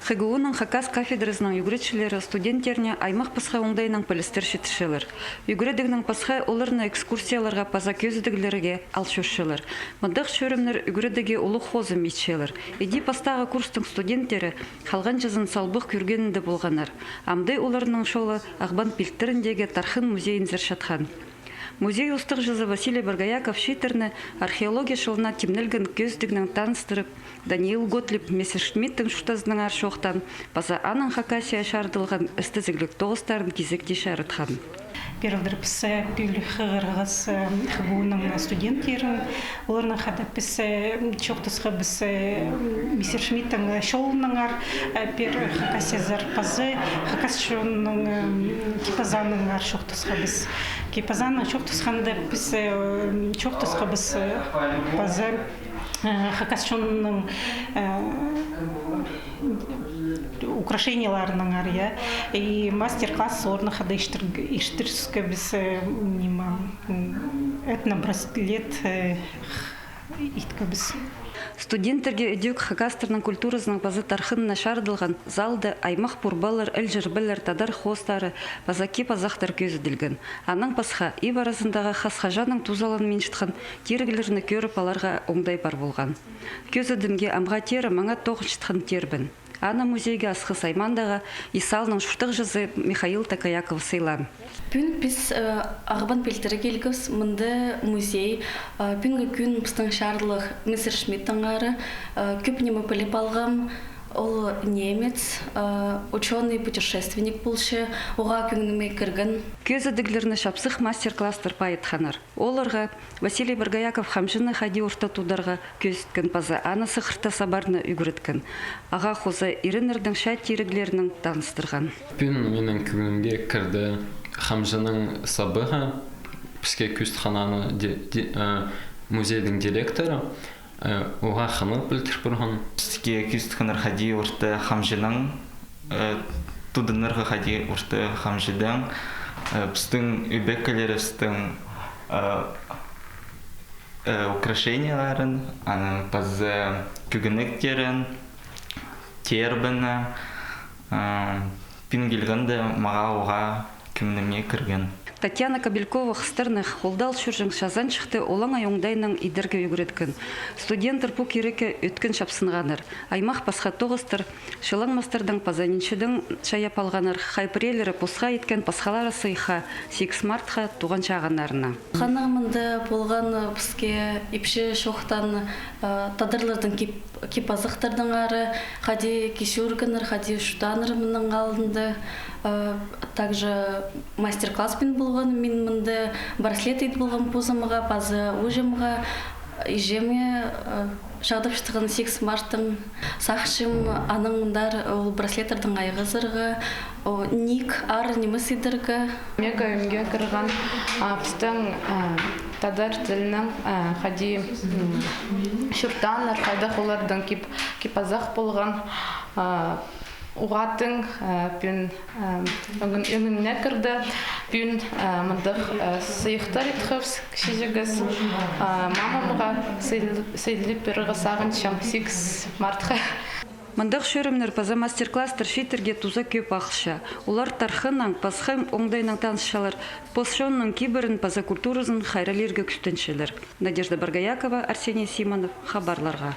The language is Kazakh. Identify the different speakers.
Speaker 1: ХГУның Хакас кафедрасының югретчілері студенттеріне аймақ пасха оңдайының полистер шетішелер. Югредігінің пасха оларына экскурсияларға паза көзідігілерге алшушылар. Мұндақ шөрімнер югредіге ұлы хозы митшелер. Иди пастағы курстың студенттері қалған жазын салбық көргенінде болғанар. Амдай оларының шолы Ағбан пилттеріндегі Тархын музейін зершатхан. Музей устық жазы Василий Баргаяков шитерні археология шылына темнелген көздігінің таныстырып, Даниил Готлиб Мессершмиттің шутазының аршоқтан база аның Хакасия шардылған істізіглік тоғыстарын кезекте шарытқан.
Speaker 2: Перелдірпісі пүліғырғыз ХГУның студенттерін, оларына қадап бісі чоқтысқа бісі Мессершмиттің шолыныңар, пер Хакасия зарпазы, Хакасияның кипазаның аршоқтысқа біз. Кипазаның чоқтысқанда бісі чоқтысқа бісі базы Хакасияның украшенияларының ария и мастер-класс орнахада иштирске біз этнобраслет итке біз.
Speaker 1: Студенттерге өдек Хакастерның культурасының базы тархынына шардылған залды аймақ пурбалар, әлжірбілер, тадар хостары базаки пазақтар көзіділген. Аның пасха и барасындағы хасхажаның тузалын меншітқан тергілеріні көріп аларға оңдай бар болған. Көзідімге амға тері маңа тоғыншытқан тербін. Ана музейге асқы саймандағы Исалның шуштық жазы Михаил Такаяков сыйлан.
Speaker 3: Бүн біз Ағбан пелтері келгіз, мұнды музей, бүнгі күн бұстың шарлық Мессершмиттің ары, көп немі біліп алғам, ол немец, ученый путешественник болшы, оға күнгіме кіргін.
Speaker 1: Көзідігілеріні шапсық мастер-кластыр пайытханар. Оларға Василий Баргаяков хамжыны хади орта тударға көзіткен паза анасы қырта сабарны үгіріткен. Аға қозы ирінердің шай тиріглерінің таныстырған.
Speaker 4: Бүн менің күнгімге кірді хамжының сабыға, бізге көзітхананы музейдің директоры. Оға қанық білтір бұрған.
Speaker 5: Бізге күстіқыныр хади орты хамжының, тудынырғы хади орты хамжыдың, біздің үбеккілерістің украшенияларын, базы күгініктерін, тербіні, пінгілгінді маға оға күмінеме кірген.
Speaker 1: Татьяна Кабелькова қыстырных қолдал шүржің шазан шықты олаңа оңдайның идерге үгіреткін. Студенттер бұл кереке өткен шапсынғаныр. Аймақ пасха тоғыстыр, шылың мастырдың пазаниншідің шаяп алғаныр, хайпырелері посқа еткен пасхалары сыйха, 6 мартқа туған шағанарына.
Speaker 3: Қанағымында болған бізге епші шоқтан тадырлардың кипазықтардың ары, қади кешургінір, қади шуданыр мұның алдында. Также мастер-класс бен болған, мен мұнды браслет ет болған позамыға, пазы ұжымға, ежеме жағдып шықтығын 6 марттың сақшым аның мұндар браслеттердің айғызырғы, ник, ар, неміс едіргі.
Speaker 6: Мега өмге кірған біздің тадар тілінің қади шүртаныр, қайда қолардың кипазақ болған Уғатын бүн өңінне кірді, бүн мұндық сыйықтар етхөвс кішігіз мамамыға сейліп біріғы сағыншам 6 мартқа.
Speaker 1: Мұндақ шөрімнер паза мастер-кластыр шитерге туза көп ақша. Олар тархынның, пасхым оңдайның танысшалар, посшонның киберін паза культурызын хайралерге күстеншелер. Надежда Баргаякова, Арсений Симонов, хабарларға.